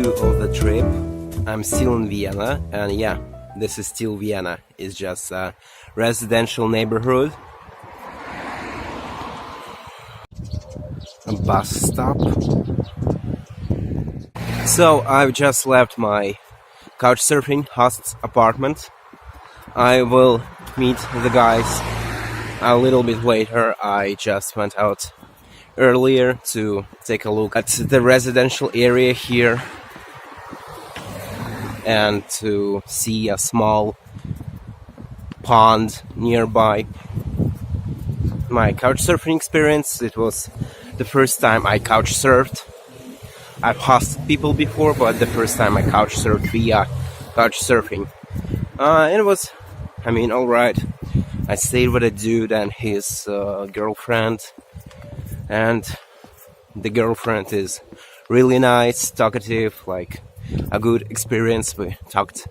2 of the trip. I'm still in Vienna, and yeah, this is still Vienna. It's just a residential neighborhood. A bus stop. So I've just left my Couchsurfing host's apartment. I will meet the guys a little bit later. I just went out earlier to take a look at the residential area here and to see a small pond nearby. My couchsurfing experience, it was the first time I couchsurfed. I've hosted people before, but the first time I couchsurfed via couchsurfing. And it was, alright. I stayed with a dude and his girlfriend, and the girlfriend is really nice, talkative, like a good experience. We talked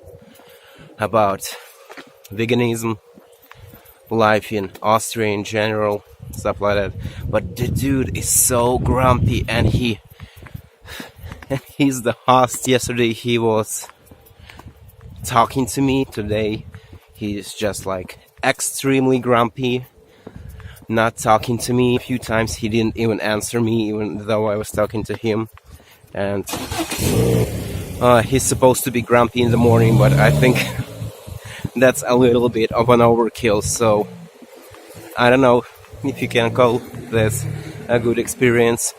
about veganism, life in Austria in general, stuff like that. But the dude is so grumpy, and he's the host. Yesterday he was talking to me. Today he's just like extremely grumpy, not talking to me. A few times he didn't even answer me, even though I was talking to him. And he's supposed to be grumpy in the morning, but I think that's a little bit of an overkill. So I don't know if you can call this a good experience.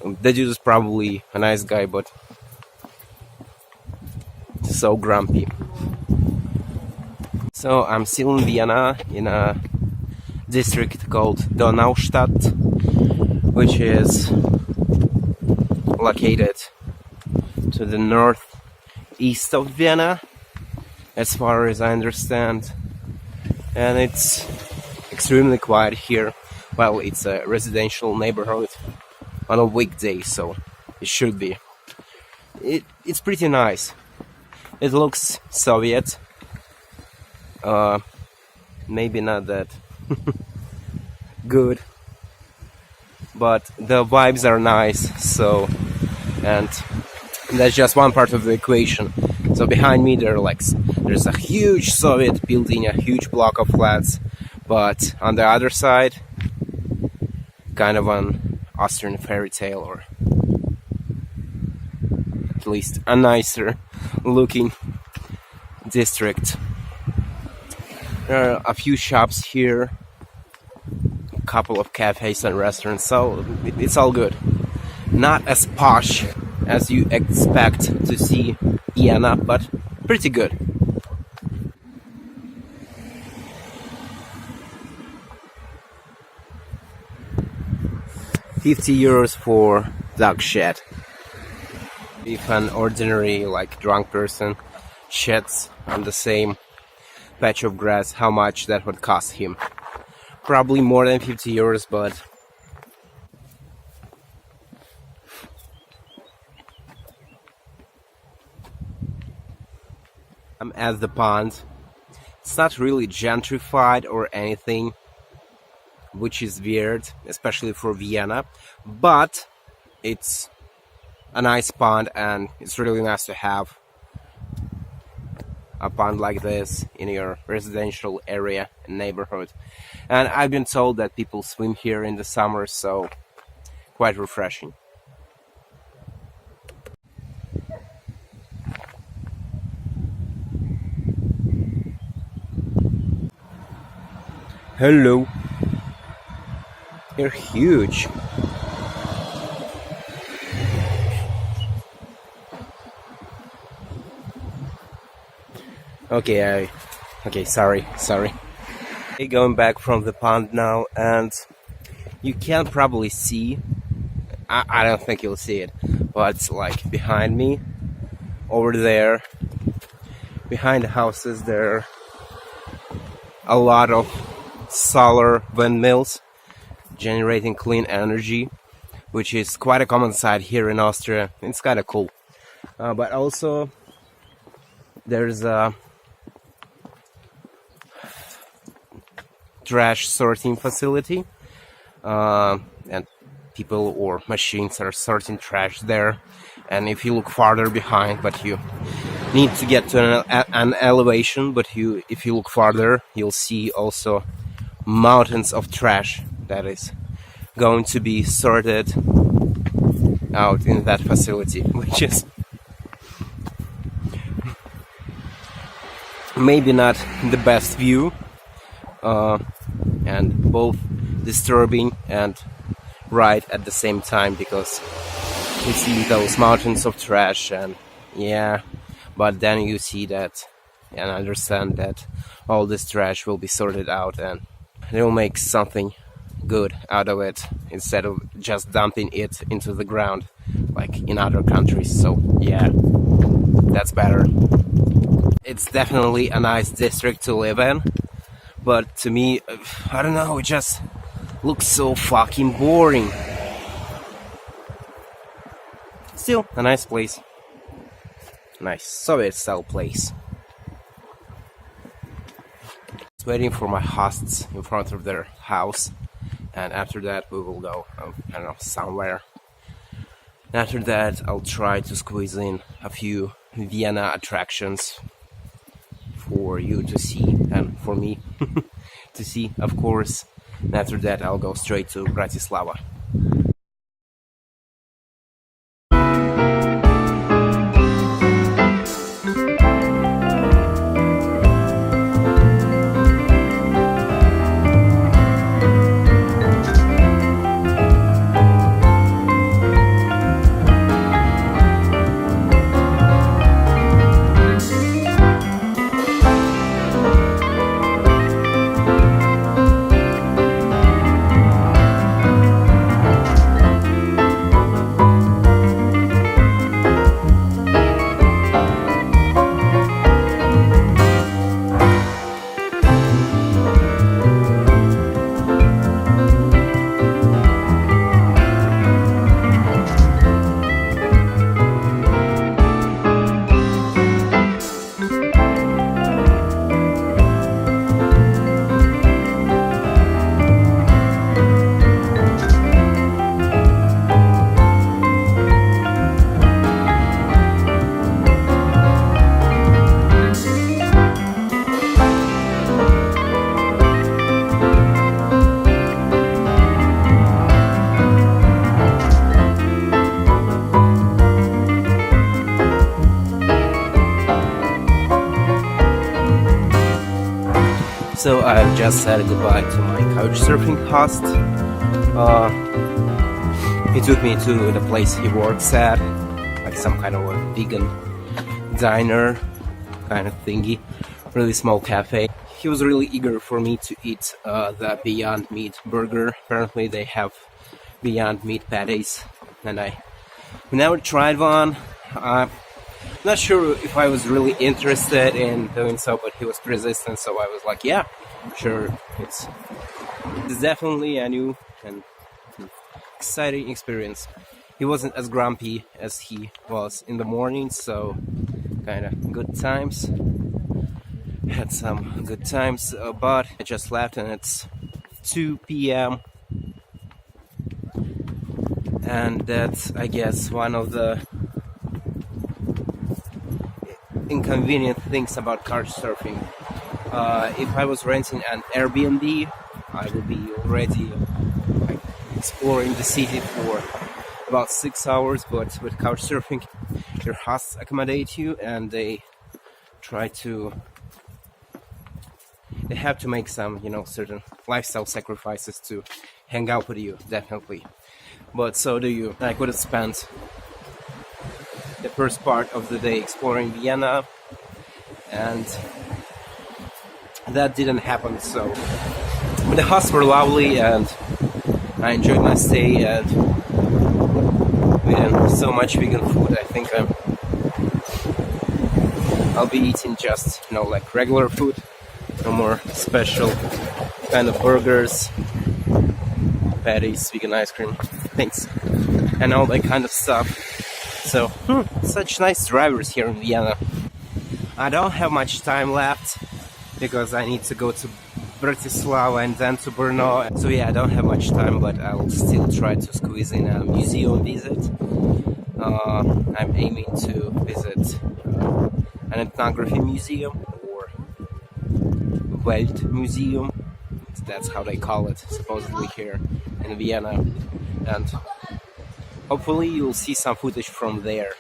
The dude is probably a nice guy, but so grumpy. So I'm still in Vienna, in a district called Donaustadt, which is located to the northeast of Vienna, as far as I understand. And it's extremely quiet here. Well, it's a residential neighborhood on a weekday, so it should be. It's pretty nice. It looks Soviet. Maybe not that good, but the vibes are nice. So, and that's just one part of the equation. So behind me there's a huge Soviet building, a huge block of flats, but on the other side, kind of an Austrian fairy tale, or at least a nicer looking district. There are a few shops here, a couple of cafes and restaurants, so it's all good. Not as posh as you expect to see Vienna, but pretty good. €50 for dog shed. If an ordinary, drunk person sheds on the same patch of grass, how much that would cost him? Probably more than €50, but I'm at the pond. It's not really gentrified or anything, which is weird, especially for Vienna, but it's a nice pond, and it's really nice to have a pond like this in your residential area and neighborhood. And I've been told that people swim here in the summer, so quite refreshing. Hello. You're huge. Okay, sorry. Going back from the pond now, and you can probably see, I don't think you'll see it, but it's behind me, over there, behind the houses, there are a lot of solar windmills generating clean energy, which is quite a common sight here in Austria. It's kind of cool. But also there's a trash sorting facility, and people or machines are sorting trash there. and if you look farther behind, but you need to get to an elevation, but if you look farther, you'll see also mountains of trash that is going to be sorted out in that facility, which is maybe not the best view, and both disturbing and right at the same time, because you see those mountains of trash, and yeah, but then you see that and understand that all this trash will be sorted out and they will make something good out of it instead of just dumping it into the ground like in other countries. So yeah, that's better. It's definitely a nice district to live in, but to me, I don't know, it just looks so fucking boring. Still a nice place. Nice Soviet-style place. Just waiting for my hosts in front of their house, and after that we will go, I don't know, somewhere. And after that I'll try to squeeze in a few Vienna attractions for you to see, and for me to see, of course. And after that I'll go straight to Bratislava. So I've just said goodbye to my Couchsurfing host. He took me to the place he works at, like some kind of a vegan diner kind of thingy, really small cafe. He was really eager for me to eat the Beyond Meat burger. Apparently they have Beyond Meat patties, and I never tried one. I'm not sure if I was really interested in doing so, but he was persistent, so I was like, yeah, sure. It's definitely a new and exciting experience. He wasn't as grumpy as he was in the morning, so kind of good times. Had some good times, but I just left and it's 2 p.m. and that's, I guess, one of the inconvenient things about Couchsurfing. If I was renting an Airbnb, I would be already like exploring the city for about 6 hours, but with Couchsurfing, your hosts accommodate you and they have to make some, certain lifestyle sacrifices to hang out with you, definitely. But so do you. I could have spent the first part of the day exploring Vienna, and that didn't happen. So the hosts were lovely and I enjoyed my stay, and we had so much vegan food. I think I'll be eating just like regular food, no more special kind of burgers, patties, vegan ice cream, things, and all that kind of stuff. So, such nice drivers here in Vienna. I don't have much time left because I need to go to Bratislava and then to Brno. So yeah, I don't have much time, but I'll still try to squeeze in a museum visit. I'm aiming to visit an ethnography museum or Welt Museum. That's how they call it, supposedly here in Vienna. And hopefully you'll see some footage from there.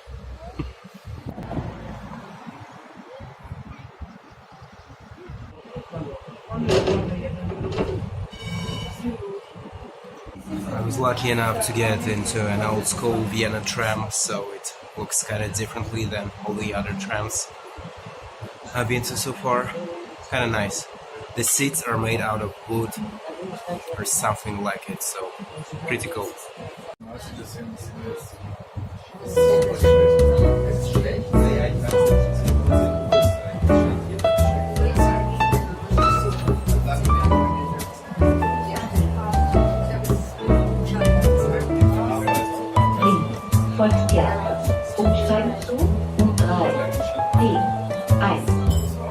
I was lucky enough to get into an old school Vienna tram, so it looks kind of differently than all the other trams I've been to so far. Kind of nice. The seats are made out of wood or something like it, so pretty cool. Folgt Theater. Umsteigen zu U3 D1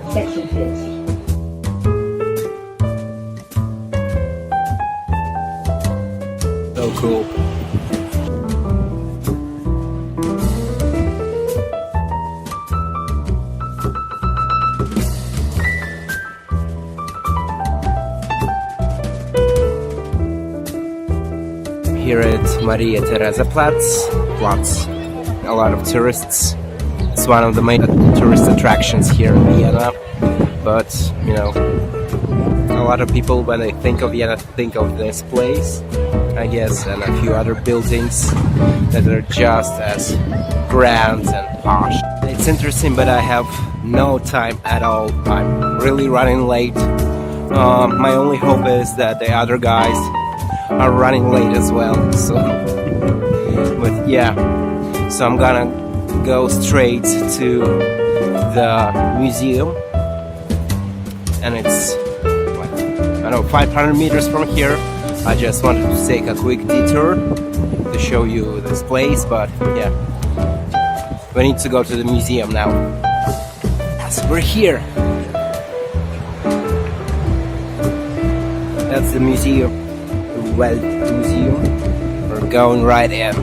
46. So cool. Here at Maria Theresa Platz, a lot of tourists. It's one of the main tourist attractions here in Vienna. But, you know, a lot of people, when they think of Vienna, think of this place, I guess, and a few other buildings that are just as grand and posh. It's interesting, but I have no time at all. I'm really running late. My only hope is that the other guys are running late as well. So, but yeah, so I'm gonna go straight to the museum, and it's, I don't know, 500 meters from here. I just wanted to take a quick detour to show you this place, but yeah, we need to go to the museum now. Yes, we're here. That's the museum, the Welt Museum. We're going right in.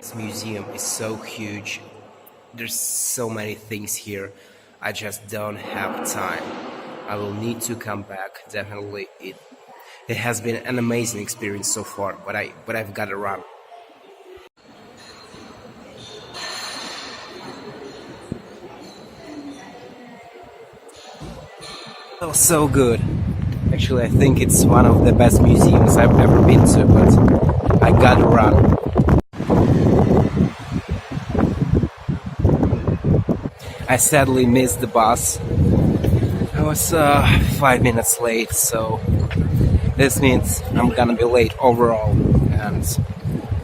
This museum is so huge. There's so many things here. I just don't have time. I will need to come back. Definitely, it has been an amazing experience so far. But I've got to run. Oh, so good. Actually, I think it's one of the best museums I've ever been to. But I gotta run. I sadly missed the bus. I was 5 minutes late, so this means I'm gonna be late overall, and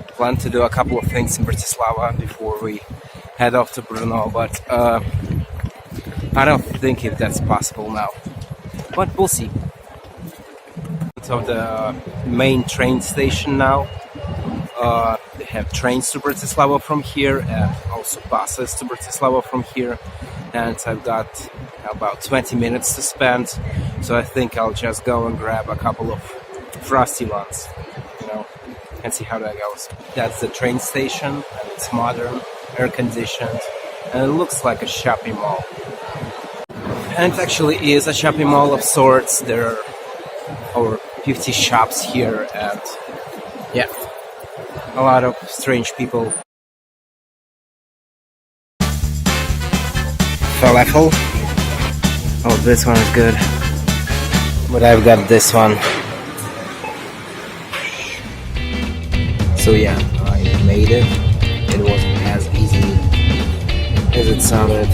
plan to do a couple of things in Bratislava before we head off to Brno, but I don't think if that's possible now, but we'll see. So the main train station now. They have trains to Bratislava from here and also buses to Bratislava from here, and I've got about 20 minutes to spend, so I think I'll just go and grab a couple of frosty ones, and see how that goes. That's the train station, and it's modern, air-conditioned, and it looks like a shopping mall. And it actually is a shopping mall of sorts. There are over 50 shops here, and yeah, a lot of strange people. Falafel. Oh, this one is good. But I've got this one. So yeah, I made it. It wasn't as easy as it sounded.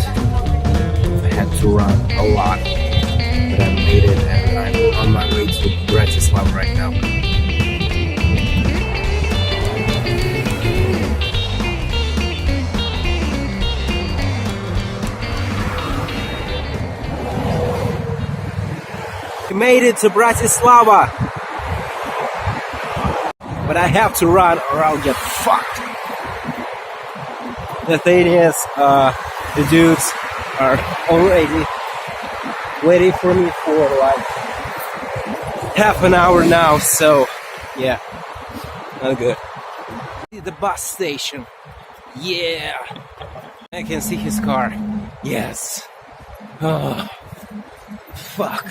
I had to run a lot. But I made it, and I'm on my way to Bratislava right now. Made it to Bratislava, but I have to run or I'll get fucked. The thing is, the dudes are already waiting for me for like half an hour now, so yeah, not good. The bus station, yeah, I can see his car, yes. Oh, fuck.